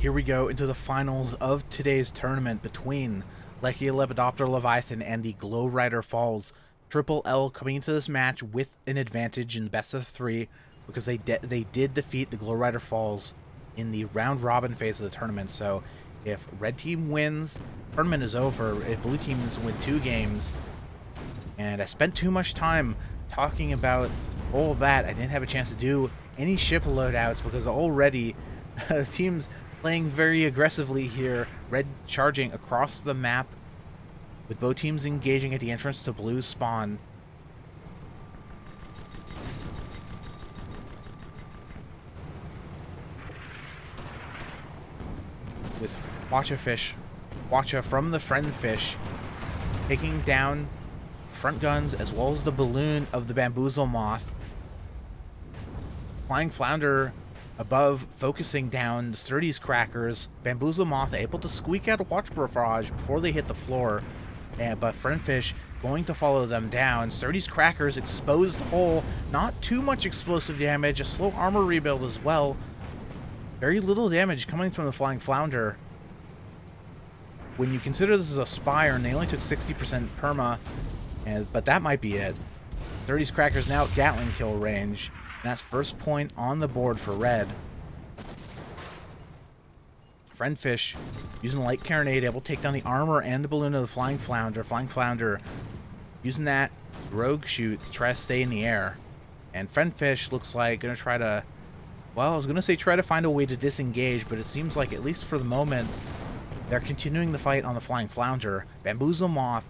here we go into the finals of today's tournament between Legio, Lepidoptera, Leviathan, and the Glowryder Falls. Triple L coming into this match with an advantage in best of three because they did defeat the Glowryder Falls in the round-robin phase of the tournament. So if red team wins, tournament is over. If blue teams win 2 games, and I spent too much time talking about all that, I didn't have a chance to do any ship loadouts because already teams playing very aggressively here. Red charging across the map with both teams engaging at the entrance to blue's spawn. With Watcha from the Friend Fish taking down front guns as well as the balloon of the Bamboozle Moth. Flying Flounder above, focusing down the Sturdy's Crackers. Bamboozle Moth able to squeak out a Watch Barrage before they hit the floor, but Friendfish going to follow them down. Sturdy's Crackers exposed hole, not too much explosive damage, a slow armor rebuild as well. Very little damage coming from the Flying Flounder. When you consider this is a Spire and they only took 60% perma, but that might be it. Sturdy's Crackers now at Gatling kill range. And that's first point on the board for red. Friendfish using the light carronade, able to take down the armor and the balloon of the Flying Flounder. Flying Flounder using that rogue shoot to try to stay in the air. And Friendfish looks like going to try to, well, I was going to say try to find a way to disengage, but it seems like, at least for the moment, they're continuing the fight on the Flying Flounder. Bamboozle Moth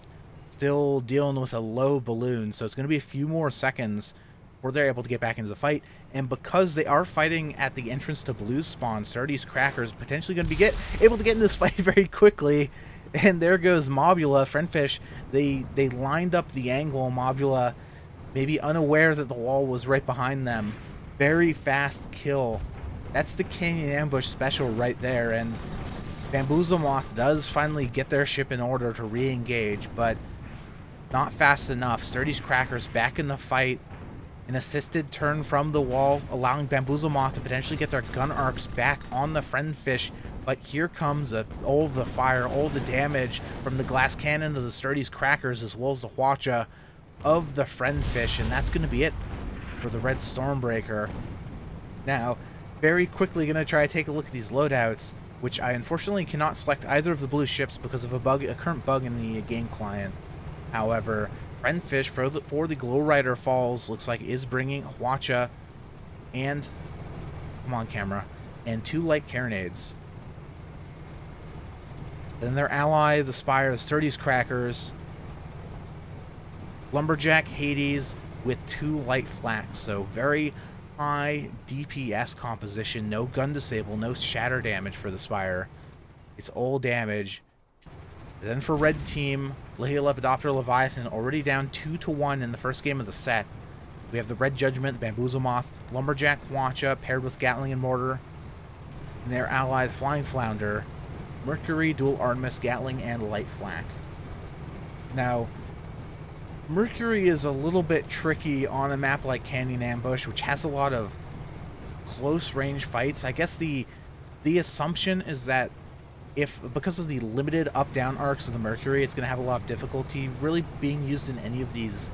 still dealing with a low balloon, so it's going to be a few more seconds where they're able to get back into the fight. And because they are fighting at the entrance to blue's spawn, Sturdy's Crackers potentially going to be able to get in this fight very quickly. And there goes Mobula. Friendfish, they lined up the angle. Mobula maybe unaware that the wall was right behind them. Very fast kill. That's the Canyon Ambush special right there. And Bamboozle Moth does finally get their ship in order to re-engage, but not fast enough. Sturdy's Crackers back in the fight. An assisted turn from the wall, allowing Bamboozle Moth to potentially get their gun arcs back on the Friendfish. But here comes all the fire, all the damage from the glass cannon of the Sturdy's Crackers, as well as the Watcha of the Friendfish. And that's going to be it for the red Stormbreaker. Now, very quickly going to try to take a look at these loadouts, which I unfortunately cannot select either of the blue ships because of a current bug in the game client. However, Friendfish for the Glowryder Falls looks like is bringing Watcha and, come on camera, and 2 light carronades. Then their ally, the Spire, the Sturdy's Crackers, Lumberjack Hades with 2 light flaks. So very high DPS composition, no gun disable, no shatter damage for the Spire. It's all damage. Then for red team, Legio, Lepidoptera, Leviathan already down 2-1 in the first game of the set. We have the Red Judgment, Bamboozle Moth, Lumberjack Watcha paired with Gatling and Mortar, and their allied Flying Flounder, Mercury, Dual Artemis, Gatling, and Light Flak. Now, Mercury is a little bit tricky on a map like Canyon Ambush, which has a lot of close range fights. I guess the assumption is that because of the limited up-down arcs of the Mercury, it's going to have a lot of difficulty really being used in any of these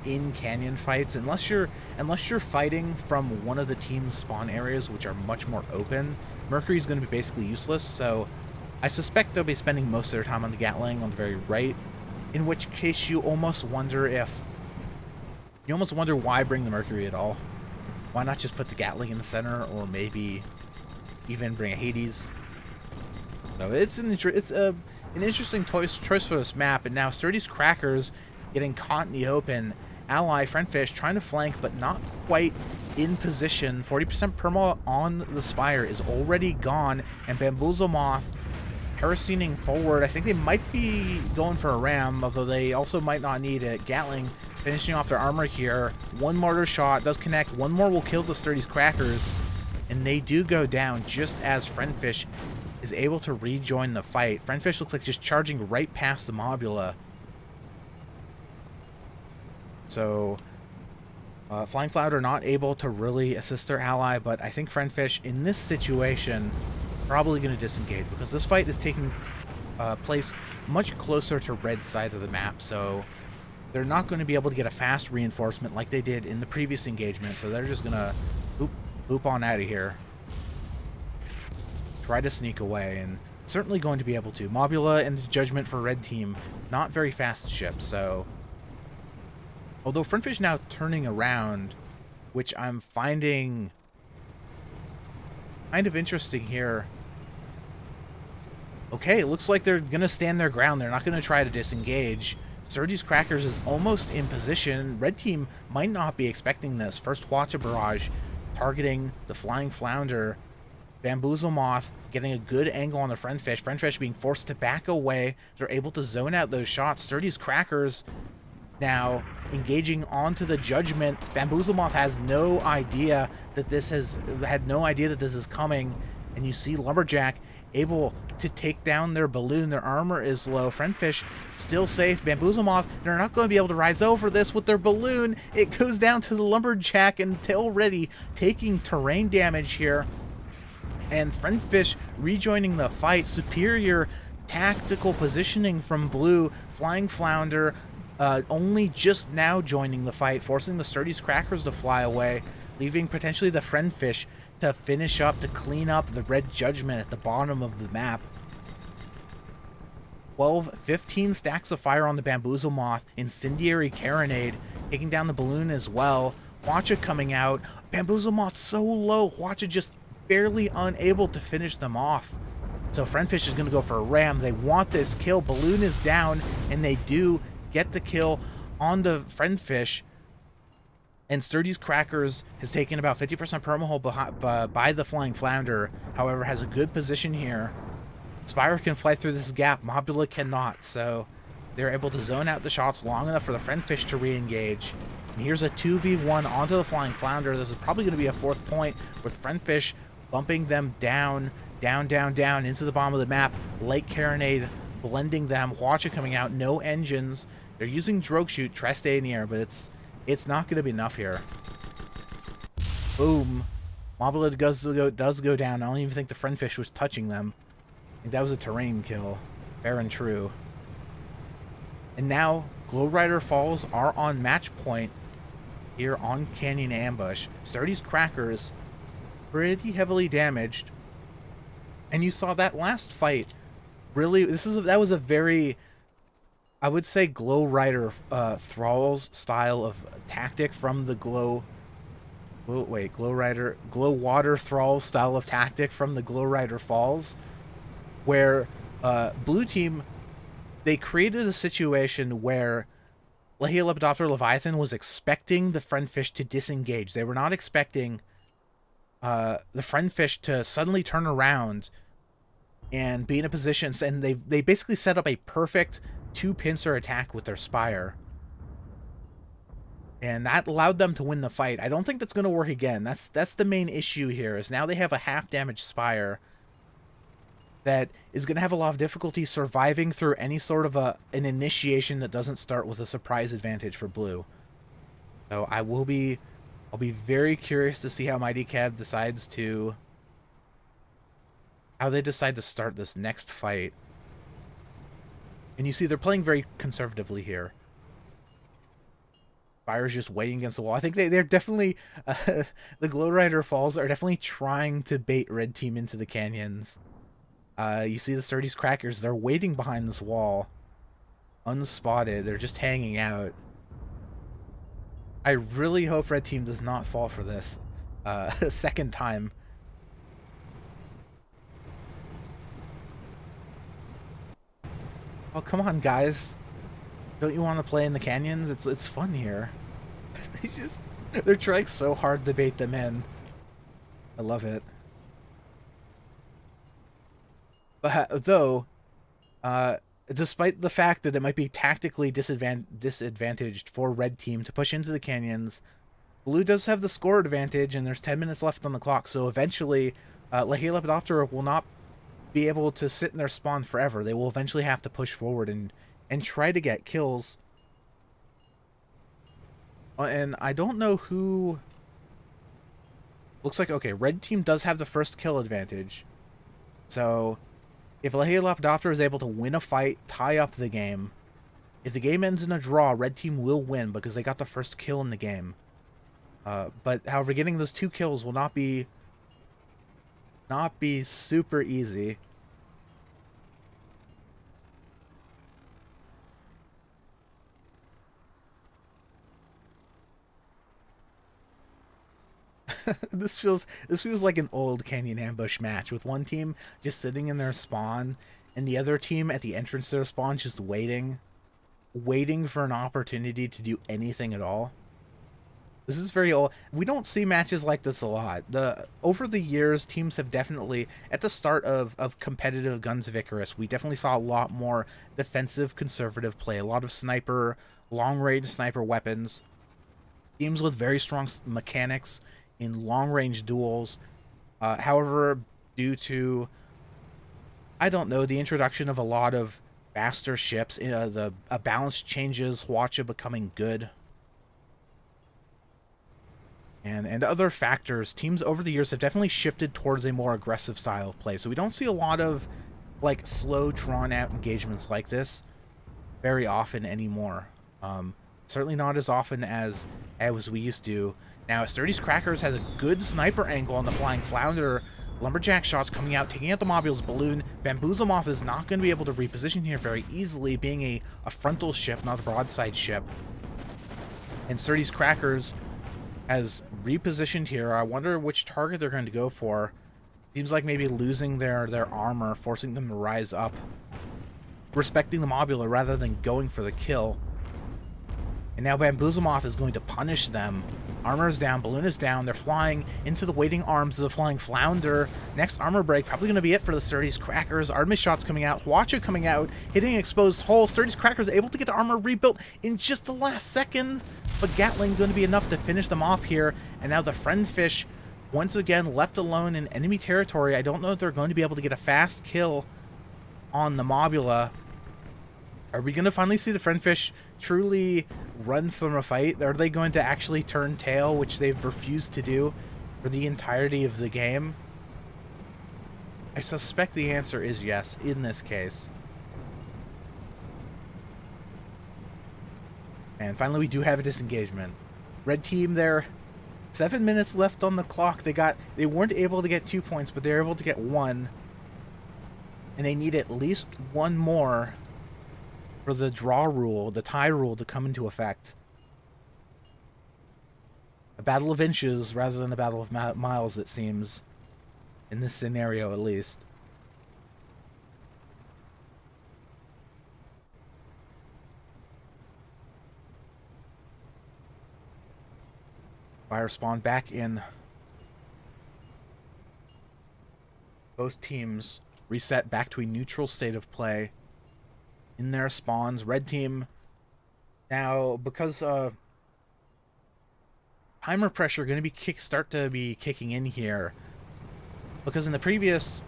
in-canyon fights, unless you're fighting from one of the team's spawn areas, which are much more open. Mercury's going to be basically useless, so I suspect they'll be spending most of their time on the Gatling on the very right, in which case you almost wonder why bring the Mercury at all. Why not just put the Gatling in the center, or maybe even bring a Hades? So it's an interesting choice for this map. And now Sturdy's Crackers getting caught in the open. Ally Friendfish trying to flank, but not quite in position. 40% perma on the Spire is already gone, and Bamboozle Moth parasening forward. I think they might be going for a ram, although they also might not need it. Gatling finishing off their armor here. 1 mortar shot does connect. 1 more will kill the Sturdy's Crackers, and they do go down just as Friendfish is able to rejoin the fight. Friendfish looks like just charging right past the Mobula. So Flying Flounder not able to really assist their ally, but I think Friendfish in this situation probably going to disengage because this fight is taking place much closer to red's side of the map, so they're not going to be able to get a fast reinforcement like they did in the previous engagement, so they're just going to boop on out of here. Try to sneak away, and certainly going to be able to. Mobula and Judgment for red team, not very fast ships, so... Although Friendfish now turning around, which I'm finding kind of interesting here. Okay, it looks like they're going to stand their ground. They're not going to try to disengage. Sturdy's Crackers is almost in position. Red team might not be expecting this. First watch a barrage targeting the Flying Flounder. Bamboozle Moth getting a good angle on the Friendfish. Friendfish being forced to back away. They're able to zone out those shots. Sturdy's Crackers now engaging onto the Judgment. Bamboozle Moth has no idea that this is coming, and you see Lumberjack able to take down their balloon. Their armor is low. Friendfish still safe. Bamboozle Moth, they're not going to be able to rise over this with their balloon. It goes down to the Lumberjack and Tail Ready taking terrain damage here. And Friendfish rejoining the fight. Superior tactical positioning from Blue. Flying Flounder only just now joining the fight, forcing the Sturdy's Crackers to fly away, leaving potentially the Friendfish to finish up, to clean up the Red Judgment at the bottom of the map. 15 stacks of fire on the Bamboozle Moth. Incendiary Carronade taking down the balloon as well. Hwacha coming out. Bamboozle Moth so low. Hwacha just barely unable to finish them off. So Friendfish is going to go for a ram. They want this kill. Balloon is down, and they do get the kill on the Friendfish. And Sturdy's Crackers has taken about 50% permahull by the Flying Flounder. However, has a good position here. Spire can fly through this gap. Mobula cannot. So they're able to zone out the shots long enough for the Friendfish to re-engage. And here's a 2v1 onto the Flying Flounder. This is probably going to be a 4th point, with Friendfish bumping them down into the bottom of the map. Lake Carronade blending them. Hwacha coming out. No engines. They're using Drogue Shoot. Try to stay in the air, but it's not going to be enough here. Boom. Mobula does go down. I don't even think the Friendfish was touching them. I think that was a terrain kill. Fair and true. And now, Glowryder Falls are on match point here on Canyon Ambush. Sturdy's Crackers pretty heavily damaged. And you saw that last fight. Really, that was a very, I would say, Glowryder Thralls style of tactic from the Glowwater Thrall style of tactic from the Glowryder Falls, where blue team, they created a situation where Legio, Lepidoptera, Leviathan was expecting the Friendfish to disengage. They were not expecting the Friendfish to suddenly turn around and be in a position, and they basically set up a perfect 2-pincer attack with their Spire. And that allowed them to win the fight. I don't think that's going to work again. That's the main issue here, is now they have a half-damage Spire that is going to have a lot of difficulty surviving through any sort of an initiation that doesn't start with a surprise advantage for blue. So I'll be very curious to see how Mighty Cab decides to... how they decide to start this next fight. And you see they're playing very conservatively here. Fire's just waiting against the wall. I think they're definitely... the Glowryder Falls are definitely trying to bait red team into the canyons. You see the Sturdy's Crackers. They're waiting behind this wall. Unspotted. They're just hanging out. I really hope red team does not fall for this a second time. Oh, come on, guys. Don't you want to play in the canyons? It's fun here. They're trying so hard to bait them in. I love it. But though, despite the fact that it might be tactically disadvantaged for red team to push into the canyons, blue does have the score advantage, and there's 10 minutes left on the clock. So eventually, Legio, Lepidoptera will not be able to sit in their spawn forever. They will eventually have to push forward and try to get kills. And I don't know who... Looks like, okay, red team does have the first kill advantage. So if Lepidoptera is able to win a fight, tie up the game, if the game ends in a draw, red team will win because they got the first kill in the game. But however, getting those 2 kills will not be super easy. This feels like an old Canyon Ambush match with one team just sitting in their spawn and the other team at the entrance to their spawn just waiting for an opportunity to do anything at all. This is very old. We don't see matches like this a lot. Over the years, teams have definitely, at the start of competitive Guns of Icarus, we definitely saw a lot more defensive, conservative play. A lot of sniper, long-range sniper weapons. Teams with very strong mechanics in long-range duels. However, due to, I don't know, the introduction of a lot of faster ships, the balance changes, Hwacha becoming good, and other factors, teams over the years have definitely shifted towards a more aggressive style of play. So we don't see a lot of like slow, drawn-out engagements like this very often anymore. Certainly not as often as we used to. Now, Sturdy's Crackers has a good sniper angle on the Flying Flounder. Lumberjack shots coming out, taking out the Mobule's balloon. Bamboozlemoth is not going to be able to reposition here very easily, being a frontal ship, not a broadside ship. And Sturdy's Crackers has repositioned here. I wonder which target they're going to go for. Seems like maybe losing their armor, forcing them to rise up, respecting the Mobula rather than going for the kill. And now Bamboozlemoth is going to punish them. Armor is down, balloon is down, they're flying into the waiting arms of the Flying Flounder. Next armor break, probably going to be it for the Sturdy's Crackers. Artemis shots coming out, Hwacha coming out, hitting an exposed hole. Sturdy's Crackers able to get the armor rebuilt in just the last second, but Gatling going to be enough to finish them off here. And now the Friendfish, once again, left alone in enemy territory. I don't know if they're going to be able to get a fast kill on the Mobula. Are we going to finally see the Friendfish truly run from a fight? Are they going to actually turn tail, which they've refused to do for the entirety of the game? I suspect the answer is yes in this case. And finally, we do have a disengagement. Red team there, 7 minutes left on the clock. They weren't able to get 2 points, but they were able to get 1. And they need at least 1 more for the draw rule, the tie rule, to come into effect. A battle of inches rather than a battle of miles, it seems. In this scenario, at least. Fire spawn back in. Both teams reset back to a neutral state of play in their spawns. Red team now, because timer pressure going to start to be kicking in here, because in the previous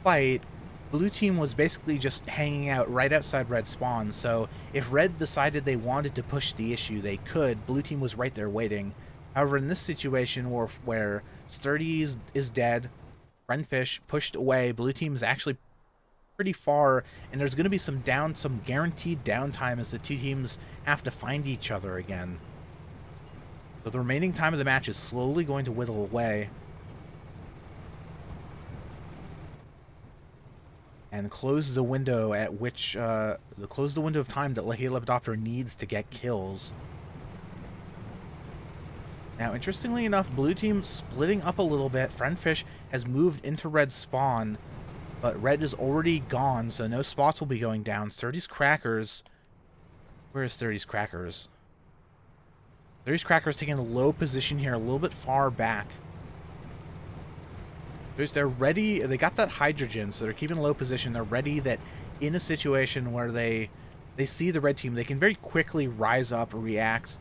fight blue team was basically just hanging out right outside red spawn. So if red decided they wanted to push the issue, they could. Blue team was right there waiting. However, in this situation where Sturdy is dead, Friendfish pushed away, blue team is actually pretty far, and there's going to be some guaranteed downtime as the two teams have to find each other again. So the remaining time of the match is slowly going to whittle away and close the window at which close the window of time that Lepidoptera needs to get kills. Now, interestingly enough, blue team splitting up a little bit. Friendfish has moved into red spawn, but red is already gone, so no spots will be going down. Sturdy's Crackers. Where is Sturdy's Crackers? Sturdy's Crackers taking a low position here, a little bit far back. They're ready. They got that hydrogen, so they're keeping a low position. They're ready that in a situation where they see the red team, they can very quickly rise up, react,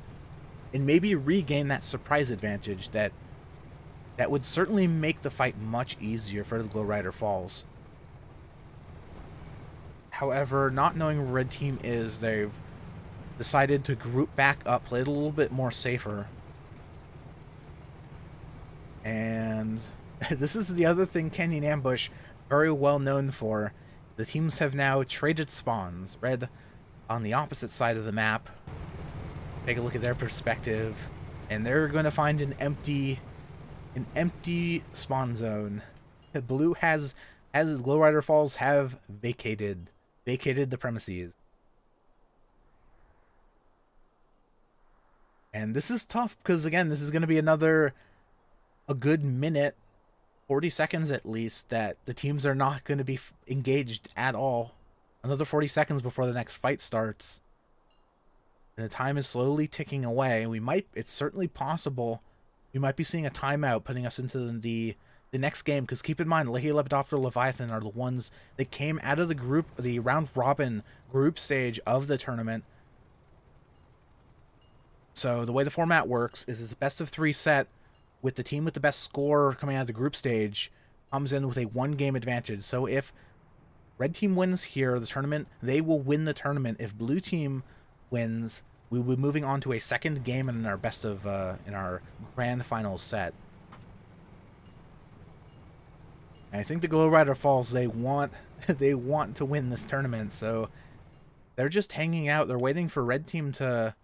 and maybe regain that surprise advantage that would certainly make the fight much easier for the Glowryder Falls. However, not knowing where red team is, they've decided to group back up, play it a little bit more safer. And this is the other thing Canyon Ambush very well known for. The teams have now traded spawns. Red on the opposite side of the map. Take a look at their perspective, and they're going to find an empty spawn zone. Blue has, as Glowryder Falls, have vacated the premises. And this is tough because, again, this is going to be a good minute, 40 seconds at least, that the teams are not going to be engaged at all. Another 40 seconds before the next fight starts. And the time is slowly ticking away. It's certainly possible we might be seeing a timeout putting us into the next game, because keep in mind, Legio, Lepidoptera, Leviathan are the ones that came out of the round robin group stage of the tournament. So the way the format works is it's a best of 3 set, with the team with the best score coming out of the group stage comes in with a 1-game advantage. So if red team wins here, the tournament, they will win the tournament. If blue team wins, we will be moving on to a second game in our in our grand final set. And I think the Glowryder Falls, they want to win this tournament, so they're just hanging out. They're waiting for red team to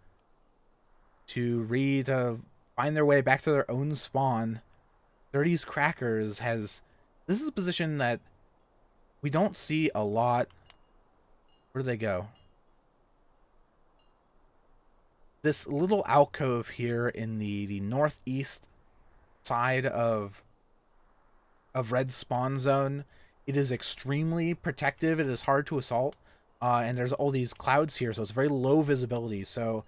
find their way back to their own spawn. 30's Crackers this is a position that we don't see a lot. Where do they go? This little alcove here in the northeast side of red spawn zone. It is extremely protective. It is hard to assault. And there's all these clouds here, so it's very low visibility. So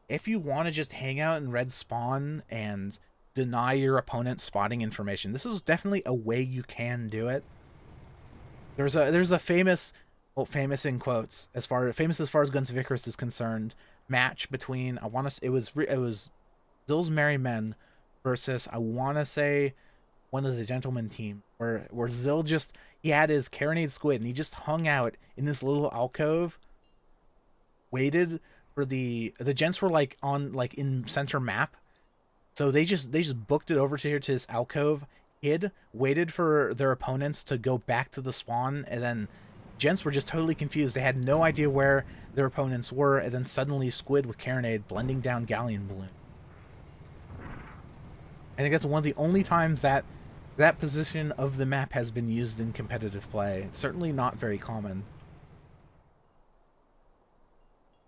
if you want to just hang out in red spawn and deny your opponent spotting information, this is definitely a way you can do it. There's a famous, well, famous in quotes, famous as far as Guns of Icarus is concerned, match between, it was Zill's Merry Men versus, I want to say, one of the Gentleman team, where Zill he had his Carronade Squid and he just hung out in this little alcove, waited for the gents were in center map, so they just booked it over to this alcove, hid, waited for their opponents to go back to the spawn, and then gents were just totally confused. They had no idea where their opponents were, and then suddenly Squid with Carronade blending down Galleon Balloon. I think that's one of the only times that position of the map has been used in competitive play. It's certainly not very common.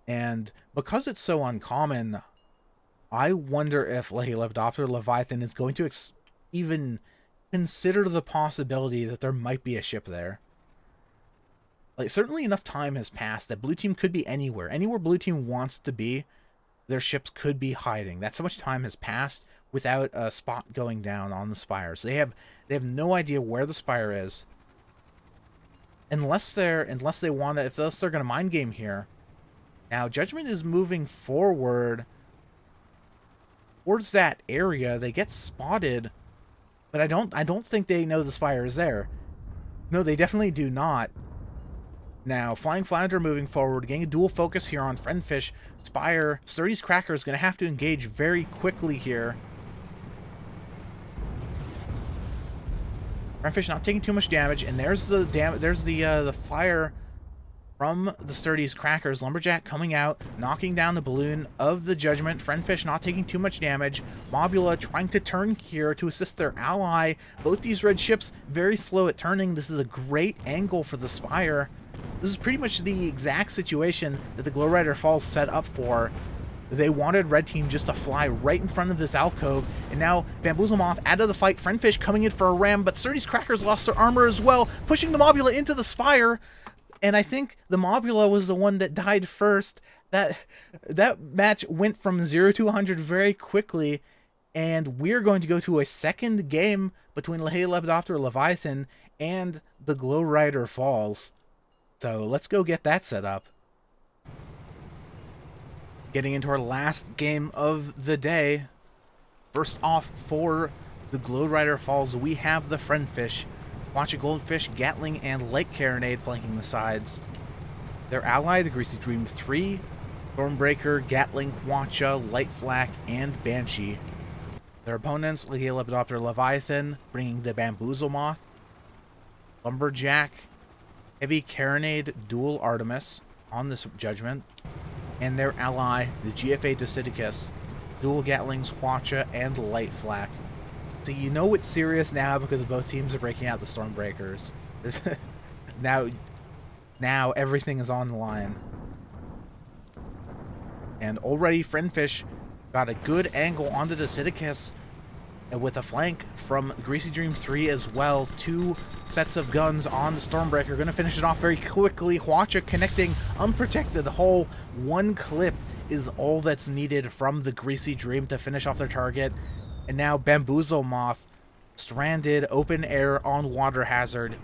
And because it's so uncommon, I wonder if Lepidoptera Leviathan is going to even consider the possibility that there might be a ship there. Certainly enough time has passed that blue team could be anywhere. Anywhere blue team wants to be, their ships could be hiding. That's how much time has passed without a spot going down on the spire. So they have no idea where the spire is. Unless they're gonna mind game here. Now Judgment is moving forward towards that area. They get spotted, but I don't think they know the spire is there. No, they definitely do not. Now, Flying Flounder moving forward, getting a dual focus here on Friendfish. Spire, Sturdy's Cracker is going to have to engage very quickly here. Friendfish not taking too much damage, and there's the fire from the Sturdy's Crackers. Lumberjack coming out, knocking down the balloon of the Judgment. Friendfish not taking too much damage. Mobula trying to turn here to assist their ally. Both these red ships very slow at turning. This is a great angle for the Spire. This is pretty much the exact situation that the Glowryder Falls set up for. They wanted red team just to fly right in front of this alcove, and now Bamboozle Moth out of the fight. Friendfish coming in for a ram, but Sturdy's Crackers lost their armor as well, pushing the Mobula into the Spire. And I think the Mobula was the one that died first. That match went from 0 to 100 very quickly, and we're going to go to a second game between Lepidoptera Leviathan and the Glowryder Falls. So let's go get that set up. Getting into our last game of the day. First off, for the Glowryder Falls, we have the Friendfish. Watch a Goldfish, Gatling, and Light Carronade flanking the sides. Their ally, the Greasy Dream 3, Stormbreaker, Gatling, Hwacha, Light Flak, and Banshee. Their opponents, Lepidoptera Leviathan, bringing the Bamboozle Moth. Lumberjack, Heavy Carronade, Dual Artemis on this Judgment, and their ally, the GFA Dosidicus, Dual Gatlings, Hwacha, and Light Flak. So you know it's serious now because both teams are breaking out the Stormbreakers. Now everything is on the line. And already Friendfish got a good angle onto the Dosidicus with a flank from Greasy Dream 3 as well. 2 sets of guns on the Stormbreaker. Going to finish it off very quickly. Hwacha connecting unprotected hole. 1 clip is all that's needed from the Greasy Dream to finish off their target. And now Bamboozle Moth stranded open air on Water Hazard.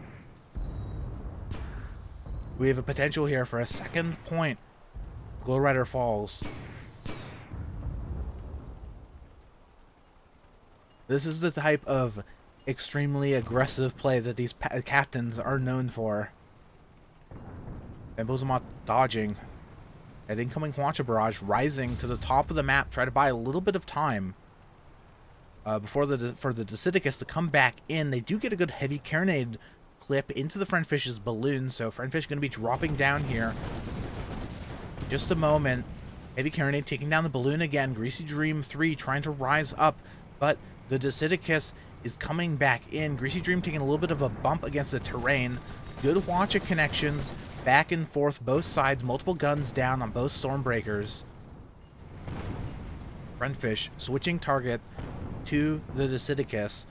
We have a potential here for a second point. Glowryder falls. This is the type of extremely aggressive play that these captains are known for. Bamboozle Moth dodging. An incoming Hwacha barrage rising to the top of the map. Try to buy a little bit of time for the Dosidicus to come back in. They do get a good heavy carronade clip into the Friendfish's balloon, so Friendfish going to be dropping down here. Just a moment. Heavy carronade taking down the balloon again. Greasy Dream 3 trying to rise up, but the Dosidicus is coming back in. Greasy Dream taking a little bit of a bump against the terrain. Good Hwacha connections, back and forth, both sides, multiple guns down on both Stormbreakers. Friendfish switching target to the Dosidicus,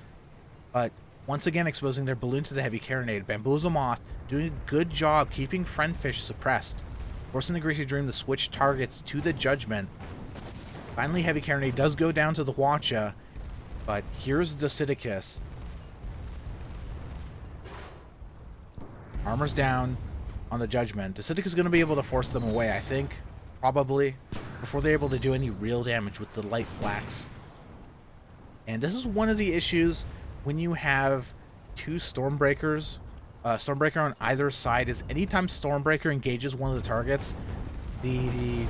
but once again exposing their balloon to the heavy carronade. Bamboozle Moth doing a good job keeping Friendfish suppressed, forcing the Greasy Dream to switch targets to the Judgment. Finally, heavy carronade does go down to the Hwacha, but here's Dosidicus. Armor's down on the Judgment. Dosidicus is going to be able to force them away, I think, probably, before they're able to do any real damage with the light flax. And this is one of the issues when you have 2 Stormbreakers, Stormbreaker on either side, is anytime Stormbreaker engages one of the targets, the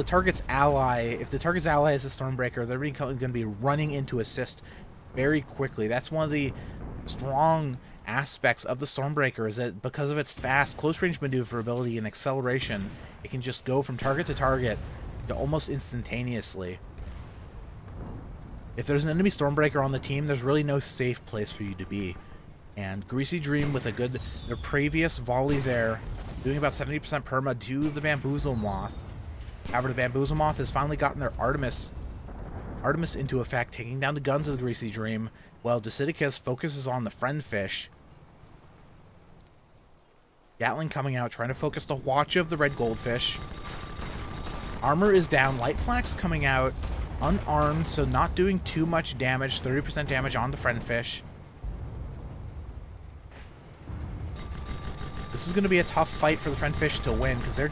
target's ally, if the target's ally is a Stormbreaker, they're going to be running into assist very quickly. That's one of the strong aspects of the Stormbreaker, is that because of its fast close-range maneuverability and acceleration, it can just go from target to target almost instantaneously. If there's an enemy Stormbreaker on the team, there's really no safe place for you to be. And Greasy Dream with their previous volley there, doing about 70% perma to the Bamboozle Moth. However, the Bamboozle Moth has finally gotten their Artemis into effect, taking down the guns of the Greasy Dream, while Dosidicus focuses on the Friendfish. Gatling coming out, trying to focus the Hwacha of the Red Goldfish. Armor is down. Light Flax coming out, unarmed, so not doing too much damage. 30% damage on the Friendfish. This is going to be a tough fight for the Friendfish to win, because they're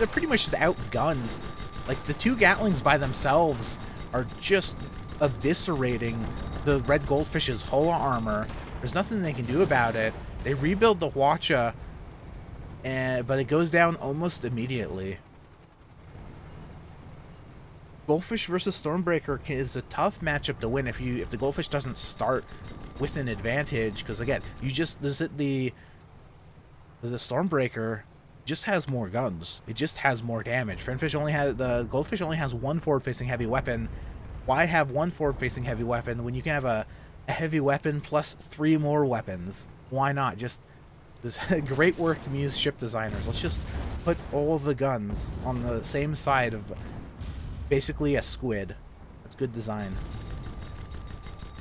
pretty much just outgunned. Like, the 2 Gatlings by themselves are just eviscerating the Red Goldfish's hull armor. There's nothing they can do about it. They rebuild the Hwacha, but it goes down almost immediately. Goldfish versus Stormbreaker is a tough matchup to win if the Goldfish doesn't start with an advantage, because again, the Stormbreaker just has more guns. It just has more damage. The Goldfish only has 1 forward-facing heavy weapon. Why have 1 forward-facing heavy weapon when you can have a heavy weapon plus 3 more weapons? Why not? Just this great work, Muse ship designers. Let's just put all the guns on the same side of basically a squid. That's good design.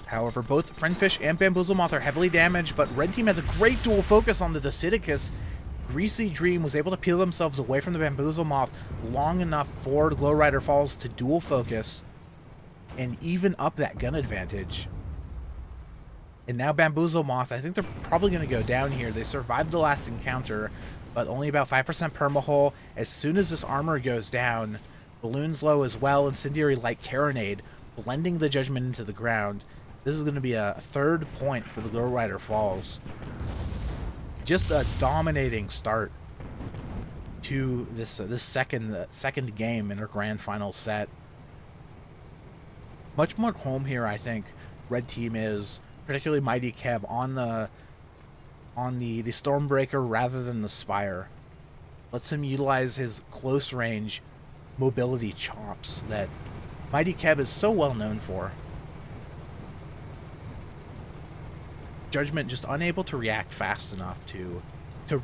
However, both Friendfish and Bamboozle Moth are heavily damaged, but Red Team has a great dual focus on the Dosidicus. Greasy Dream was able to peel themselves away from the Bamboozle Moth long enough for Glowryder Falls to dual focus and even up that gun advantage. And now Bamboozle Moth, I think they're probably going to go down here. They survived the last encounter, but only about 5% permahull. As soon as this armor goes down, Balloon's low as well, Incendiary Light Carronade, blending the Judgment into the ground. This is going to be a 3rd point for the Glowryder Falls. Just a dominating start to this second game in our grand final set. Much more at home here, I think. Red Team is, particularly Mighty Keb on the on the Stormbreaker rather than the Spire. Lets him utilize his close range mobility chops that Mighty Keb is so well known for. Judgment just unable to react fast enough to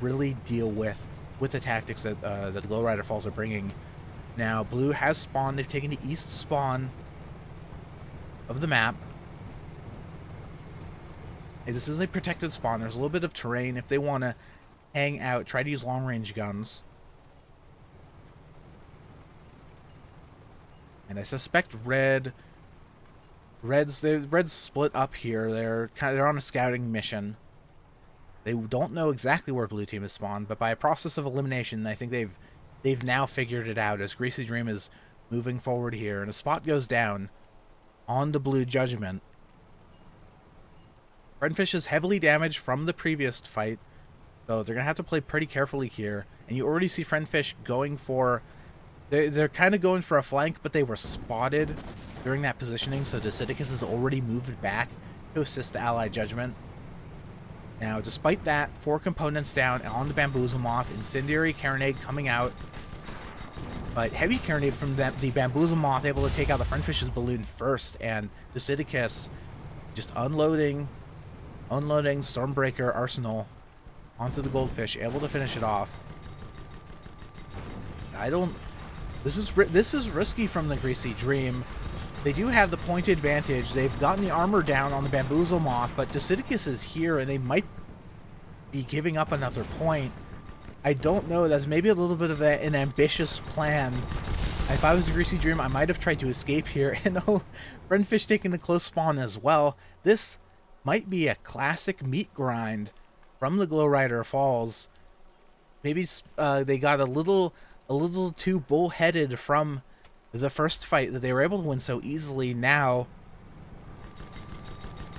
really deal with the tactics that the Glowryder Falls are bringing. Now, blue has spawned. They've taken the east spawn of the map. Hey, this is a protected spawn. There's a little bit of terrain if they want to hang out, try to use long-range guns. And I suspect Red's split up here. They're on a scouting mission. They don't know exactly where blue team is spawned, but by a process of elimination, I think they've now figured it out as Greasy Dream is moving forward here, and a spot goes down on the blue Judgment. Friendfish is heavily damaged from the previous fight, so they're gonna have to play pretty carefully here. And you already see Friendfish going for they're kind of going for a flank, but they were spotted during that positioning, so Dicidicus has already moved back to assist the Allied Judgment. Now, despite that, 4 components down on the Bamboozle Moth. Incendiary Carronade coming out. But Heavy Carronade from the Bamboozle Moth able to take out the Friendfish's balloon first. And Dicidicus just unloading Stormbreaker Arsenal onto the Goldfish, able to finish it off. This is risky from the Greasy Dream. They do have the point advantage. They've gotten the armor down on the Bamboozle Moth, but Dicidicus is here, and they might be giving up another point. I don't know. That's maybe a little bit of an ambitious plan. If I was the Greasy Dream, I might have tried to escape here. And oh, Friendfish taking the close spawn as well. This might be a classic meat grind from the Glowryder Falls. Maybe they got a little too bullheaded from the first fight that they were able to win so easily. Now,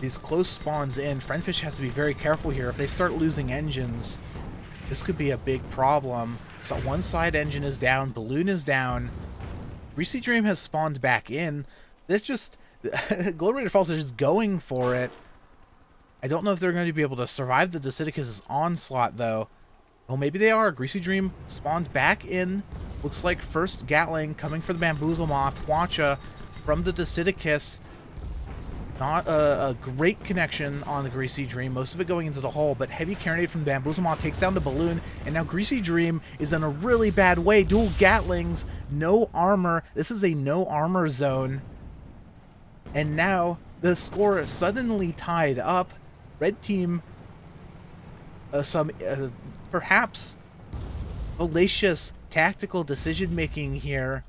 these close spawns in, Friendfish has to be very careful here. If they start losing engines, this could be a big problem. So one side engine is down, balloon is down. Greasy Dream has spawned back in. It's just Glowryder Falls is just going for it. I don't know if they're going to be able to survive the Dicidicus' onslaught, though. Well, maybe they are. Greasy Dream spawned back in. Looks like first Gatling coming for the Bamboozle Moth. Hwacha from the Dicidicus. Not a great connection on the Greasy Dream. Most of it going into the hole, but Heavy Carronade from the Bamboozle Moth takes down the balloon, and now Greasy Dream is in a really bad way. Dual Gatlings, no armor. This is a no armor zone. And now the score is suddenly tied up. Red team, perhaps fallacious tactical decision making here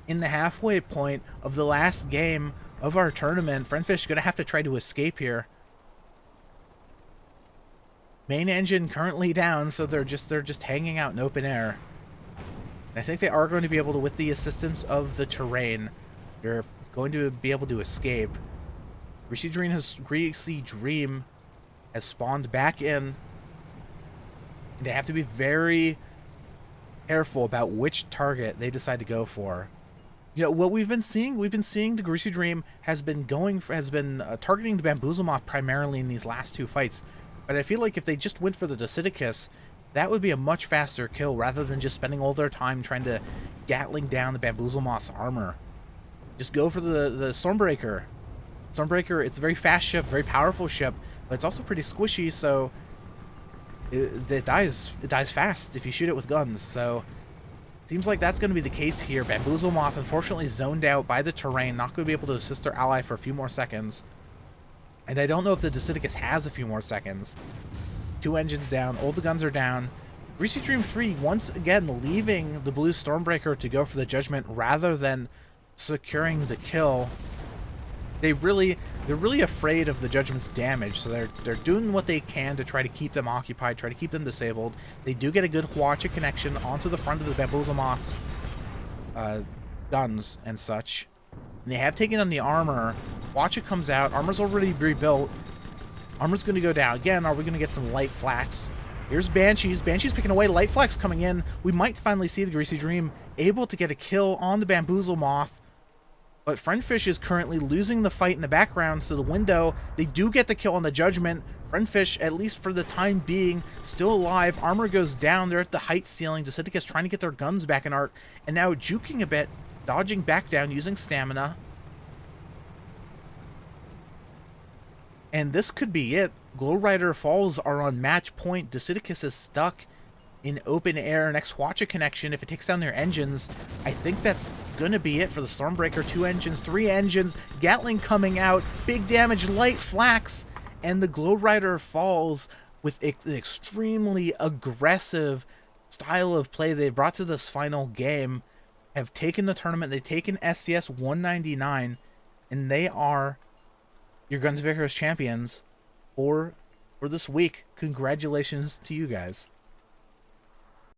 in the halfway point of the last game of our tournament. Friendfish gonna have to try to escape here. Main engine currently down, so they're just hanging out in open air. And I think they are going to be able to, with the assistance of the terrain, they're going to be able to escape. Greasy Dream has spawned back in. And they have to be very careful about which target they decide to go for. You know, what we've been seeing the Greasy Dream has been targeting the Bamboozle Moth primarily in these last 2 fights. But I feel like if they just went for the Dicidicus, that would be a much faster kill rather than just spending all their time trying to Gatling down the Bamboozle Moth's armor. Just go for the Stormbreaker. Stormbreaker, it's a very fast ship, very powerful ship, but it's also pretty squishy, so it dies fast if you shoot it with guns. So seems like that's going to be the case here. Bamboozle Moth, unfortunately zoned out by the terrain, not going to be able to assist their ally for a few more seconds. And I don't know if the Dicidicus has a few more seconds. 2 engines down, all the guns are down. Greasy Dream 3 once again leaving the blue Stormbreaker to go for the Judgment rather than securing the kill. They're really afraid of the Judgment's damage, so they're doing what they can to try to keep them occupied, try to keep them disabled. They do get a good Hwacha connection onto the front of the Bamboozle Moth's guns and such. And they have taken on the armor. Hwacha comes out. Armor's already rebuilt. Armor's going to go down. Again, are we going to get some light flax? Here's Banshees. Banshees picking away. Light flax coming in. We might finally see the Greasy Dream able to get a kill on the Bamboozle Moth. But Friendfish is currently losing the fight in the background, so the window, they do get the kill on the Judgment. Friendfish, at least for the time being, still alive. Armor goes down. They're at the height ceiling. Dicidicus trying to get their guns back in arc. And now juking a bit, dodging back down, using stamina. And this could be it. Glowryder Falls are on match point. Dicidicus is stuck in open air. Next Hwacha connection, if it takes down their engines, I think that's going to be it for the Stormbreaker. 2 engines, 3 engines. Gatling coming out. Big damage, light flax. And the Glowryder Falls, with an extremely aggressive style of play they brought to this final game, have taken the tournament. They've taken SCS 199, and they are your Guns of Icarus champions for this week. Congratulations to you guys.